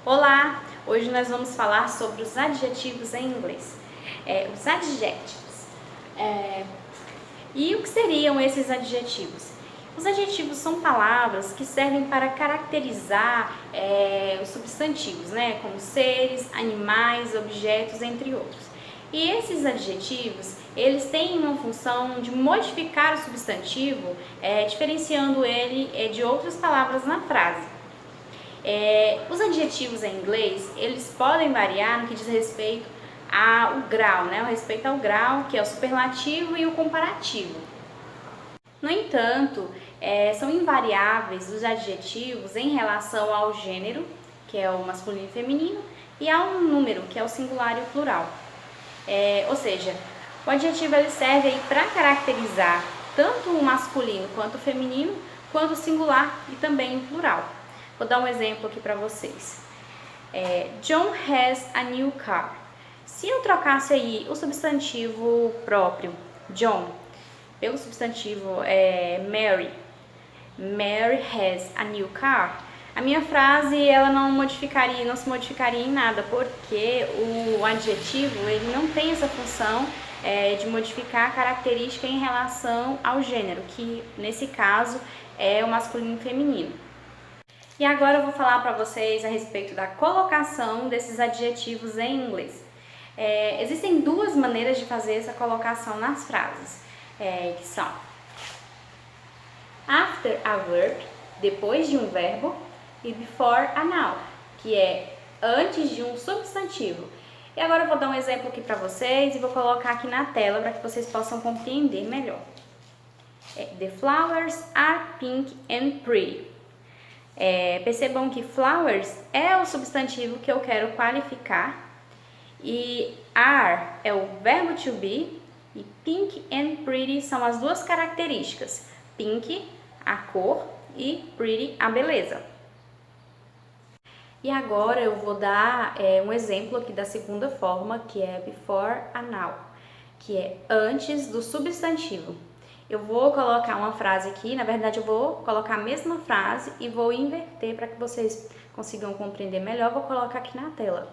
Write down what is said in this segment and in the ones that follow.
Olá! Hoje nós vamos falar sobre os adjetivos em inglês. Os adjectives. E o que seriam esses adjetivos? Os adjetivos são palavras que servem para caracterizar os substantivos, né? Como seres, animais, objetos, entre outros. E esses adjetivos, eles têm uma função de modificar o substantivo, diferenciando ele de outras palavras na frase. Os adjetivos em inglês, eles podem variar no que diz respeito ao grau, né? O respeito ao grau, que é o superlativo e o comparativo. No entanto, são invariáveis os adjetivos em relação ao gênero, que é o masculino e feminino, e ao número, que é o singular e o plural. Ou seja, o adjetivo ele serve para caracterizar tanto o masculino quanto o feminino, quanto o singular e também o plural. Vou dar um exemplo aqui para vocês. John has a new car. Se eu trocasse aí o substantivo próprio, John, pelo substantivo Mary, Mary has a new car, a minha frase ela não se modificaria em nada, porque o adjetivo ele não tem essa função de modificar a característica em relação ao gênero, que nesse caso é o masculino e feminino. E agora eu vou falar para vocês a respeito da colocação desses adjetivos em inglês. Existem duas maneiras de fazer essa colocação nas frases, que são after a verb, depois de um verbo, e before a noun, que é antes de um substantivo. E agora eu vou dar um exemplo aqui para vocês e vou colocar aqui na tela para que vocês possam compreender melhor. The flowers are pink and pretty. Percebam que flowers é o substantivo que eu quero qualificar e are é o verbo to be e pink and pretty são as duas características. Pink, a cor, e pretty, a beleza. E agora eu vou dar um exemplo aqui da segunda forma, que é before a noun, que é antes do substantivo. Eu vou colocar uma frase aqui, na verdade eu vou colocar a mesma frase e vou inverter para que vocês consigam compreender melhor. Vou colocar aqui na tela.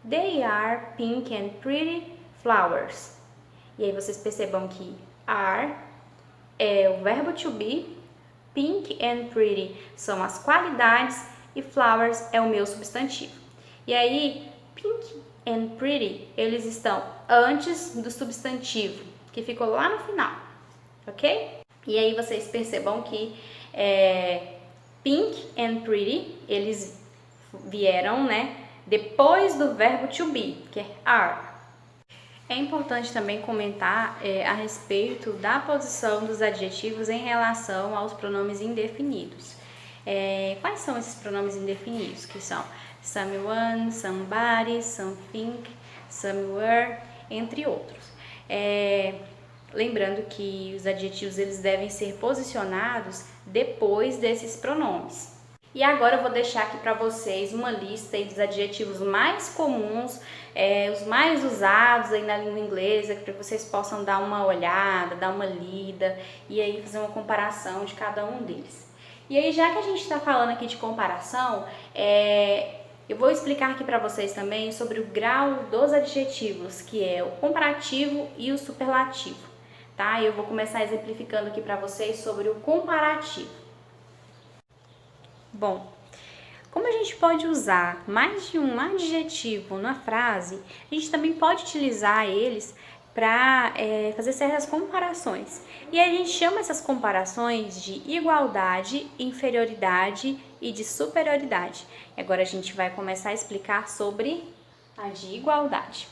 They are pink and pretty flowers. E aí vocês percebam que are é o verbo to be, pink and pretty são as qualidades e flowers é o meu substantivo. E aí, pink and pretty, eles estão antes do substantivo, que ficou lá no final. Ok? E aí vocês percebam que pink and pretty, eles vieram, né, depois do verbo to be, que é are. É importante também comentar a respeito da posição dos adjetivos em relação aos pronomes indefinidos. Quais são esses pronomes indefinidos? Que são someone, somebody, something, somewhere, entre outros. Lembrando que os adjetivos eles devem ser posicionados depois desses pronomes. E agora eu vou deixar aqui para vocês uma lista aí dos adjetivos mais comuns, os mais usados aí na língua inglesa, para que vocês possam dar uma olhada, dar uma lida e aí fazer uma comparação de cada um deles. E aí, já que a gente está falando aqui de comparação, eu vou explicar aqui para vocês também sobre o grau dos adjetivos, que é o comparativo e o superlativo. Tá? Eu vou começar exemplificando aqui para vocês sobre o comparativo. Bom, como a gente pode usar mais de um adjetivo na frase, a gente também pode utilizar eles para fazer certas comparações. E a gente chama essas comparações de igualdade, inferioridade e de superioridade. E agora a gente vai começar a explicar sobre a de igualdade.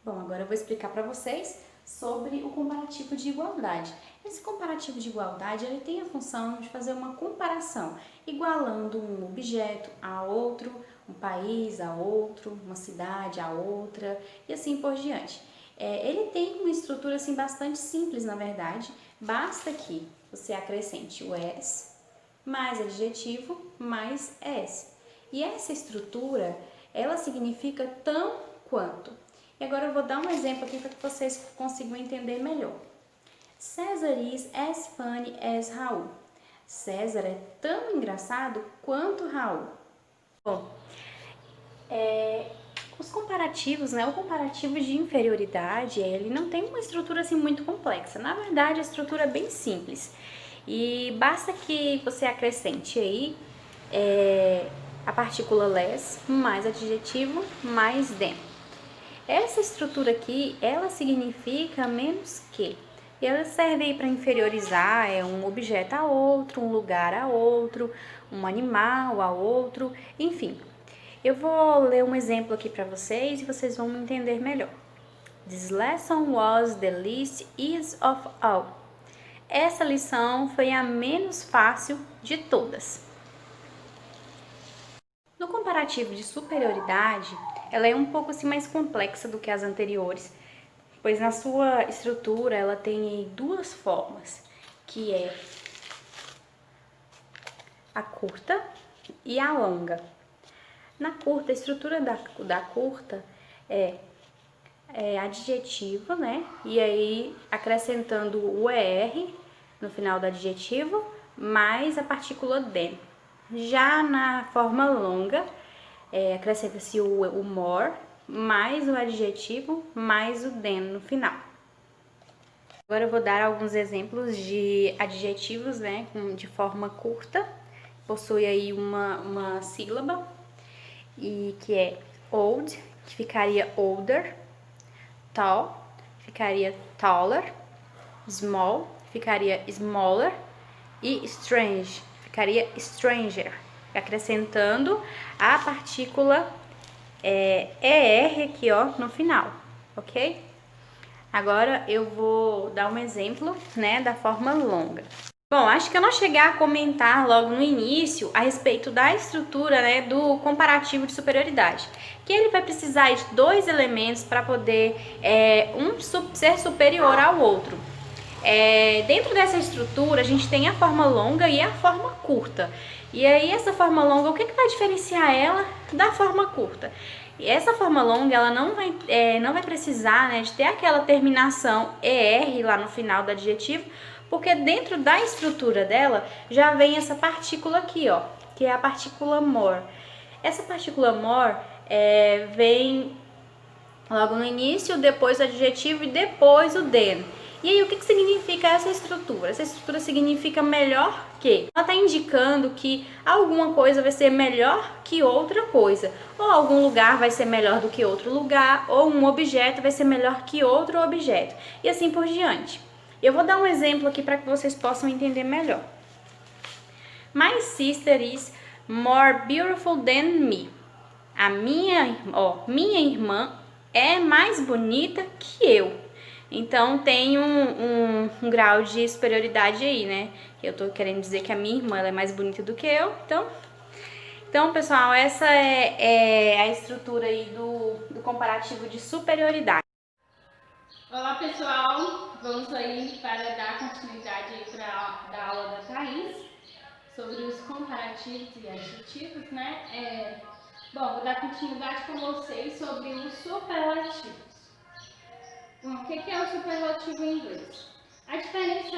Bom, agora eu vou explicar para vocês sobre o comparativo de igualdade. Esse comparativo de igualdade ele tem a função de fazer uma comparação, igualando um objeto a outro, um país a outro, uma cidade a outra e assim por diante. Ele tem uma estrutura assim, bastante simples, na verdade. Basta que você acrescente o S mais adjetivo mais S. E essa estrutura, ela significa tão quanto. E agora eu vou dar um exemplo aqui para que vocês consigam entender melhor. César is as funny as Raul. César é tão engraçado quanto Raul. Bom, os comparativos, né? O comparativo de inferioridade, ele não tem uma estrutura assim muito complexa. Na verdade, a estrutura é bem simples. E basta que você acrescente aí a partícula less mais adjetivo mais than. Essa estrutura aqui, ela significa menos que. E ela serve aí para inferiorizar um objeto a outro, um lugar a outro, um animal a outro, enfim. Eu vou ler um exemplo aqui para vocês e vocês vão entender melhor. This lesson was the least easy of all. Essa lição foi a menos fácil de todas. No comparativo de superioridade, ela é um pouco assim mais complexa do que as anteriores, pois na sua estrutura ela tem duas formas, que é a curta e a longa. Na curta, a estrutura da curta é adjetivo, né? E aí acrescentando o ER no final do adjetivo, mais a partícula than. Já na forma longa, acrescenta-se o more, mais o adjetivo, mais o than no final. Agora eu vou dar alguns exemplos de adjetivos, né, de forma curta. Possui aí uma sílaba, e que é old, que ficaria older, tall, ficaria taller, small, ficaria smaller, e strange, ficaria stranger, acrescentando a partícula ER aqui, ó, no final, ok? Agora eu vou dar um exemplo, né, da forma longa. Bom, acho que eu não cheguei a comentar logo no início a respeito da estrutura, né, do comparativo de superioridade, que ele vai precisar de dois elementos para poder ser superior ao outro. Dentro dessa estrutura, a gente tem a forma longa e a forma curta. E aí, essa forma longa, o que vai diferenciar ela da forma curta? E essa forma longa, ela não vai precisar, né, de ter aquela terminação ER lá no final do adjetivo, porque dentro da estrutura dela já vem essa partícula aqui, ó, que é a partícula more. Essa partícula more vem logo no início, depois o adjetivo e depois o than. E aí, o que significa essa estrutura? Essa estrutura significa melhor que. Ela está indicando que alguma coisa vai ser melhor que outra coisa. Ou algum lugar vai ser melhor do que outro lugar, ou um objeto vai ser melhor que outro objeto. E assim por diante. Eu vou dar um exemplo aqui para que vocês possam entender melhor. My sister is more beautiful than me. A minha irmã é mais bonita que eu. Então tem um grau de superioridade aí, né? Eu tô querendo dizer que a minha irmã ela é mais bonita do que eu. Então pessoal, essa é a estrutura aí do comparativo de superioridade. Olá pessoal, vamos aí para dar continuidade da aula da Thaís sobre os comparativos e adjetivos, né? Bom, vou dar continuidade com vocês sobre os superlativos. O que é o superlativo em inglês? A diferença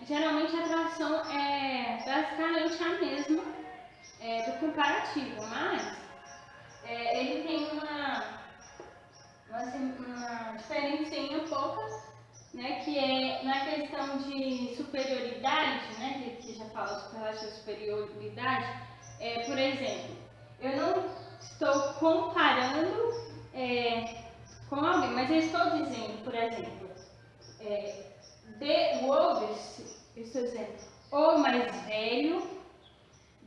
geralmente a tradução é basicamente a mesma do comparativo, mas ele tem uma diferencinha pouca, né, que é na questão de superioridade, né, que já fala superlativo de superioridade, por exemplo, eu não estou comparando com alguém, mas eu estou dizendo, por exemplo, the oldest, eu estou dizendo o mais velho,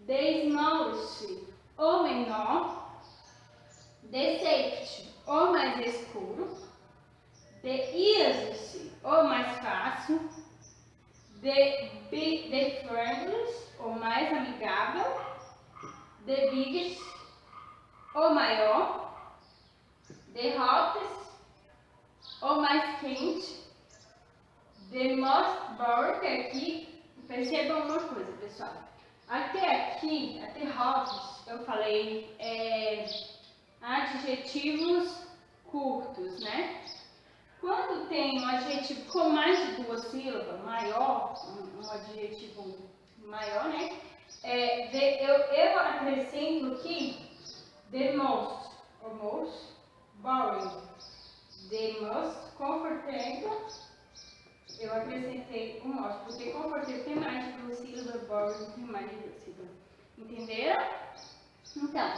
the smallest, o menor, the safety, o mais escuro, the easiest, o mais fácil, the friendliest, o mais amigável, the biggest, o maior, the hottest, o mais quente, the most boring, aqui, percebam uma coisa, pessoal. Até aqui, até hottest, eu falei adjetivos curtos, né? Quando tem um adjetivo com mais de duas sílabas, maior, um adjetivo maior, né? eu acrescento aqui the most, or most boring, the most comfortable. Eu acrescentei o most, porque comfortable tem mais de duas sílabas, boring tem mais de duas sílabas. Entenderam? Então,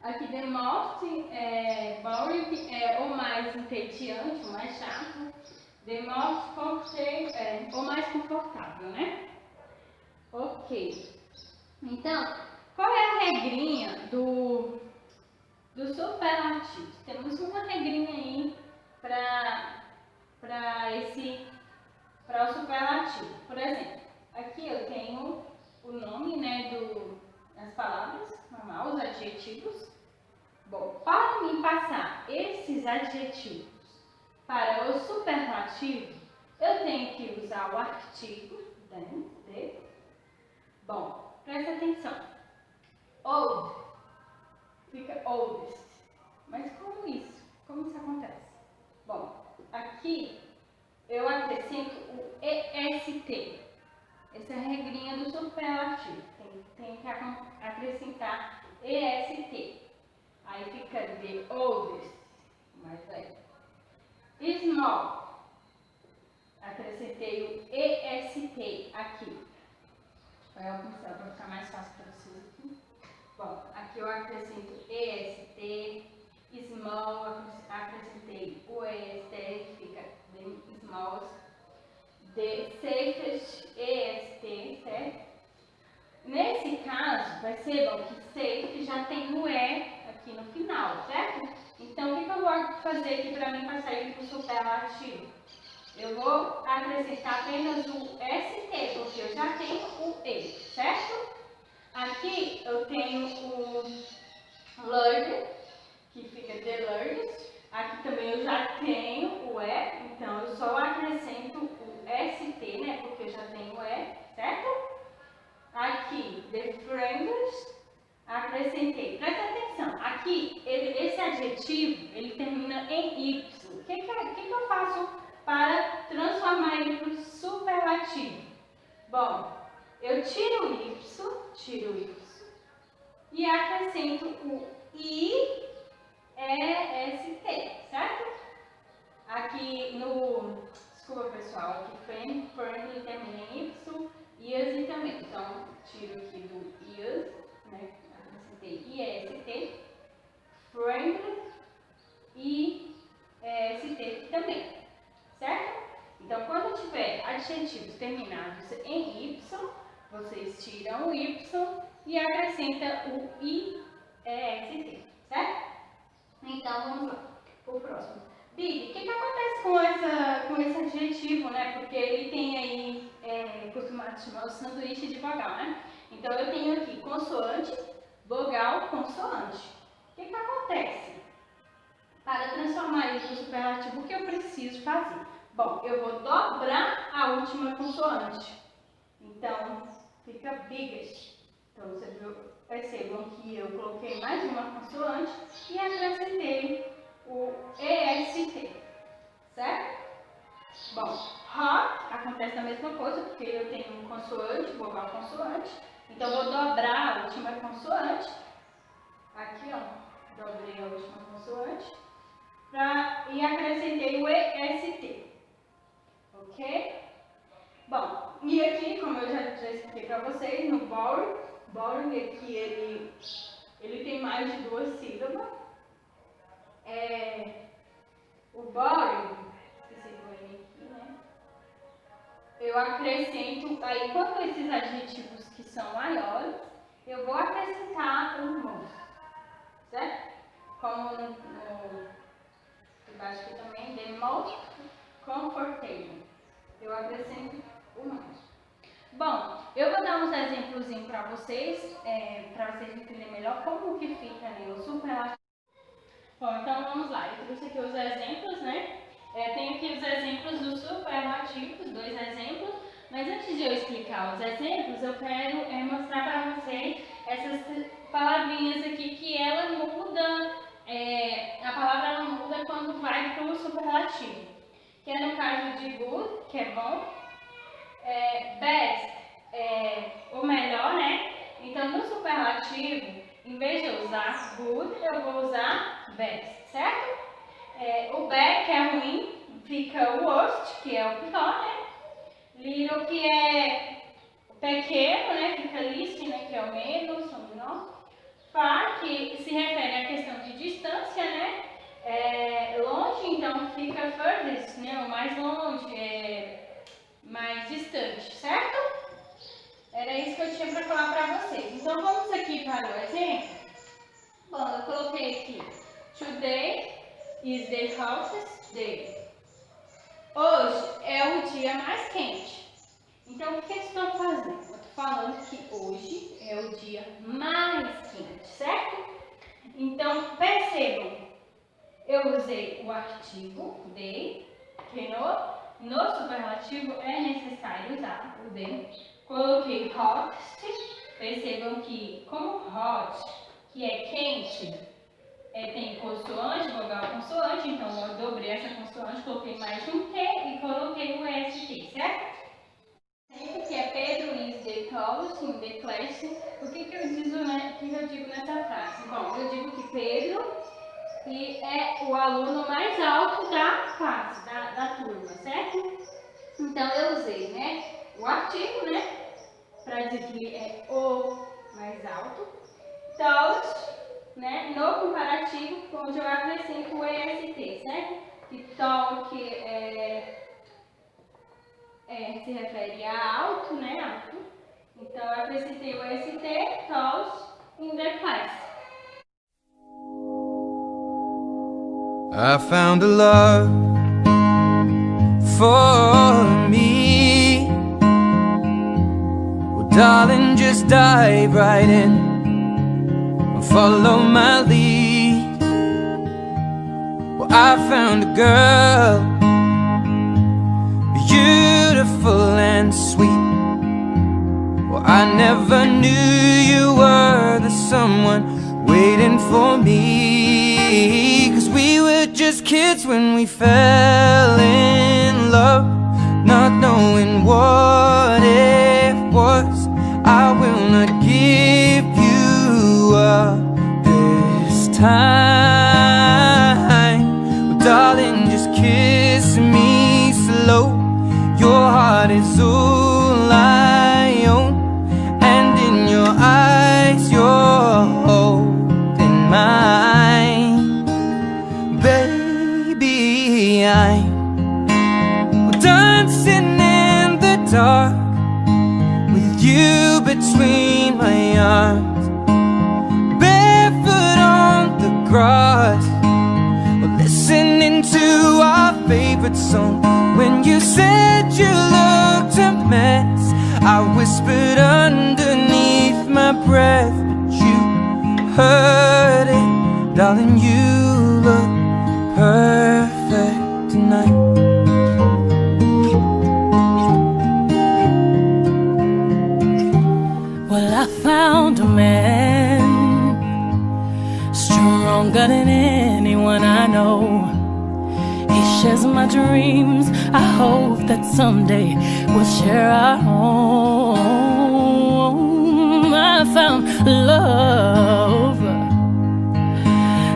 aqui the most boring é o mais entediante, o mais chato. The most comfortable é o mais confortável, né? Ok. Então, qual é a regrinha do superlativo? Temos uma regrinha aí para o superlativo. Por exemplo, aqui eu tenho o nome, né, das palavras, normal, os adjetivos. Bom, para mim passar esses adjetivos para o superlativo, eu tenho que usar o artigo than, de. Bom, presta atenção. Old fica oldest. Mas como isso? Como isso acontece? Bom, aqui eu acrescento o EST. Essa é a regrinha do superlativo. Tem que acrescentar EST. Aí fica the oldest, mais velho. Small. Acrescentei o EST aqui. Vai alcançar para ficar mais fácil para vocês aqui. Bom, aqui eu acrescento EST. Small, acrescentei o EST, que fica the smallest. The safest, EST, certo? Nesse caso, percebam que safe já tem o E aqui no final, certo? Então, o que eu vou fazer aqui para mim passar ele para o superlativo? Eu vou acrescentar apenas o ST, porque eu já tenho o E, certo? Aqui eu tenho o learned, que fica the learned. Aqui também eu já tenho o E, então eu só acrescento o ST, né? Porque eu já tenho o E, certo? Aqui, the friends, acrescentei. Presta atenção, aqui, esse adjetivo, ele termina em Y. O que eu faço para transformar ele para o superlativo? Bom, eu tiro o Y e acrescento o IEST, certo? Aqui no... Desculpa, pessoal, aqui friendly termina em Y, easy também. Então, tiro aqui do easy, né? Acrescentei IEST, friendly e ST também, certo? Então, quando tiver adjetivos terminados em Y, vocês tiram o Y e acrescentam o IEST, certo? Então, vamos lá, o próximo. Big, o que acontece com esse adjetivo, né? Porque ele tem aí, costumado chamar o sanduíche de vogal, né? Então, eu tenho aqui consoante, vogal, consoante. O que acontece? Para transformar isso no superlativo, o que eu preciso fazer? Bom, eu vou dobrar a última consoante. Então, fica biggest. Então, vocês percebam que eu coloquei mais uma consoante e acrescentei o EST, certo? Bom, hot acontece a mesma coisa, porque eu tenho um consoante, vogal consoante. Então, vou dobrar a última consoante. Aqui, ó, dobrei a última consoante. E acrescentei o EST, ok? Bom, e aqui, como eu já expliquei para vocês, no boring aqui ele tem mais de duas sílabas. O boring, esqueci de pôr aqui, né? Eu acrescento, aí quando esses adjetivos que são maiores, eu vou acrescentar o most, certo? Como embaixo aqui também, the most comfortable. Eu acrescento o most. Bom, eu vou dar uns exemplos para vocês entenderem melhor como que fica, né, o superlativo. Bom, então vamos lá. Eu trouxe aqui os exemplos, né? Tenho aqui os exemplos dos superlativos, 2 exemplos. Mas antes de eu explicar os exemplos, eu quero mostrar para vocês essas palavrinhas aqui que ela muda. A palavra ela muda quando vai para o superlativo. Que é no caso de good, que é bom. Best, o melhor, né? Então, no superlativo, comparativo, em vez de eu usar good, eu vou usar best, certo? O bad, que é ruim, fica o worst, que é o pior, né? Little, que é pequeno, né? Fica least, né? Que é o menos, ou menor. Far, que se refere à questão de distância, né? Longe, então fica furthest, né? O mais longe, mais distante, certo? Era isso que eu tinha para falar para vocês. Então vamos aqui para o exemplo. Bom, eu coloquei aqui: Today is the hottest day. Hoje é o dia mais quente. Então o que eles estão fazendo? Eu estou falando que hoje é o dia mais quente, certo? Então percebam, eu usei o artigo day, que no superlativo é necessário usar o day. Coloquei hottest, percebam que como hot, que é quente, tem consoante, vogal consoante, então eu dobrei essa consoante, coloquei mais um T e coloquei o ST, certo? Sempre que é Pedro is the tallest in the class, o que eu digo nessa frase? Bom, eu digo que Pedro é o aluno mais alto da classe, da turma, certo? Então eu usei, né, o artigo, né, para dizer que ele é o mais alto. Tallest, né, no comparativo, onde eu acrescento o EST, certo? Que tall, que se refere a alto, né, alto. Então eu acrescentei o EST, tallest in the class. I found a love for me. Well, darling, just dive right in. Follow my lead. Well, I found a girl, beautiful and sweet. Well, I never knew you were the someone waiting for me. 'Cause we were just kids when we fell in love, not knowing what it was. I will not give you up this time. Well, darling, just kiss me slow. Your heart is all I own, and in your eyes you're holding mine. Baby, I'm dancing in the dark with you between my arms, barefoot on the grass, listening to our favorite song. When you said you looked a mess, I whispered underneath my breath, but you heard it. Darling, you look perfect tonight. Well, I found a man stronger than anyone I know. He shares my dreams. I hope that someday we'll share our home. I found love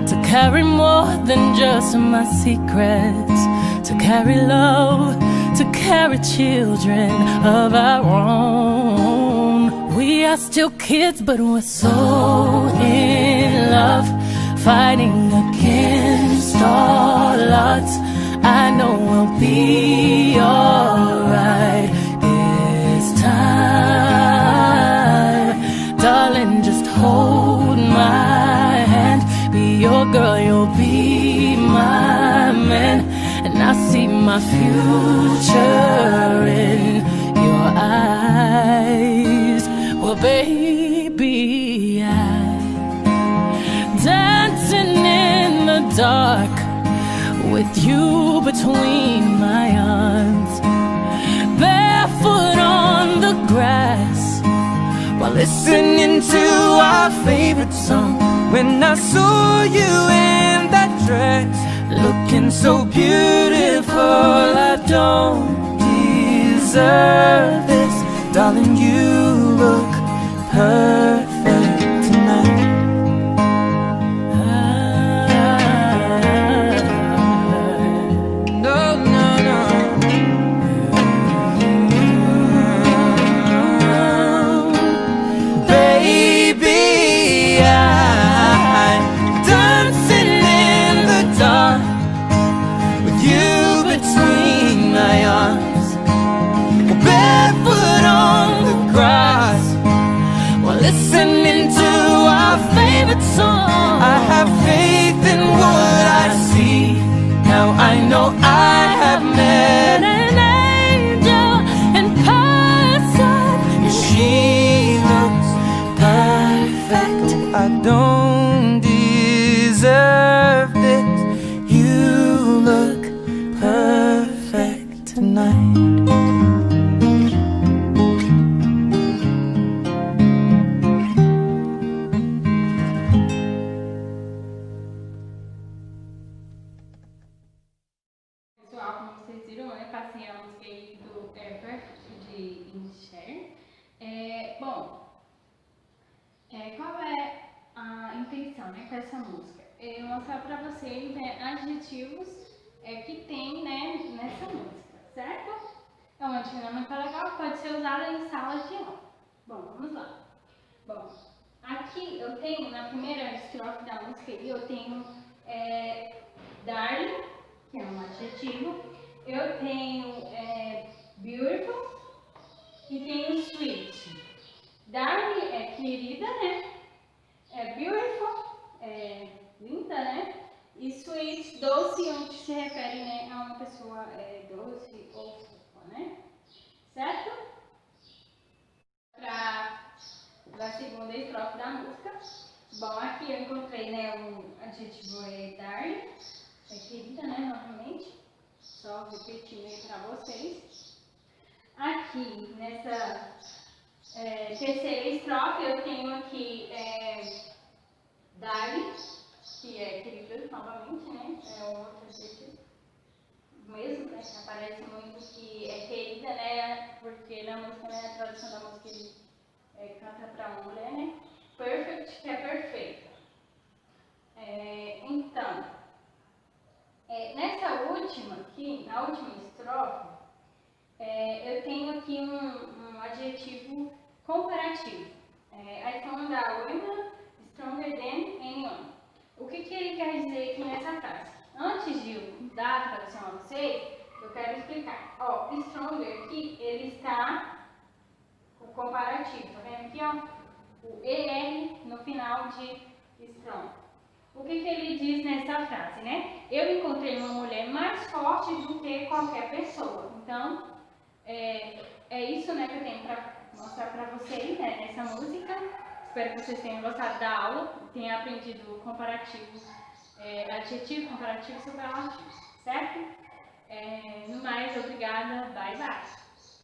to carry more than just my secrets, to carry love, to carry children of our own. We are still kids, but we're so in love, fighting against all odds. I know we'll be alright this time. Darling, just hold my hand. Be your girl, you'll be my man. And I see my future in your eyes. Well, baby, I'm dancing in the dark with you between my arms, barefoot on the grass, while listening to our favorite song. When I saw you in that dress, looking so beautiful, I don't deserve this. Darling, you look perfect tonight. listening to our favorite song. I have faith in what I see. Now I know I have met An angel in person. She looks perfect. I don't deserve this. You look perfect tonight. Pessoal, como vocês viram, né, passei a música aí do Ever, de Incher. Qual é a intenção, né, com essa música? Eu mostrar pra vocês, né, adjetivos que tem, né, nessa música, certo? É uma dinâmica legal, pode ser usada em sala de aula. Bom, vamos lá. Bom, aqui eu tenho, na primeira estrofe da música, eu tenho darling, que é um adjetivo. Eu tenho beautiful e tenho sweet. Darling é querida, né? Beautiful é linda, né? E sweet, doce, onde se refere, né, a uma pessoa doce ou fofa, né? Certo? Para a segunda estrofe da música. Bom, aqui eu encontrei, né, um adjetivo darling, querida, né, novamente. Só repetindo aí para vocês. Aqui, nessa terceira estrofe, eu tenho aqui darling, que é querida, novamente, né? É um outro adjetivo. Mesmo, né, que aparece muito que é querida, né? Porque na música, né, a tradução da música ele canta para uma mulher, né? Perfect, que é perfeita. Então, nessa última aqui, na última estrofe, eu tenho aqui um adjetivo comparativo. I found a woman stronger than anyone. O que ele quer dizer aqui nessa frase? Antes de eu dar a tradução a vocês, eu quero explicar. Ó, stronger aqui, ele está com o comparativo, tá vendo aqui, ó? O ER no final de strong. O que ele diz nessa frase, né? Eu encontrei uma mulher mais forte do que qualquer pessoa. Então, é isso, né, que eu tenho para mostrar para vocês, né, nessa música. Espero que vocês tenham gostado da aula, tenham aprendido comparativo, adjetivo, comparativo e superlativo, certo? No mais, obrigada, bye bye!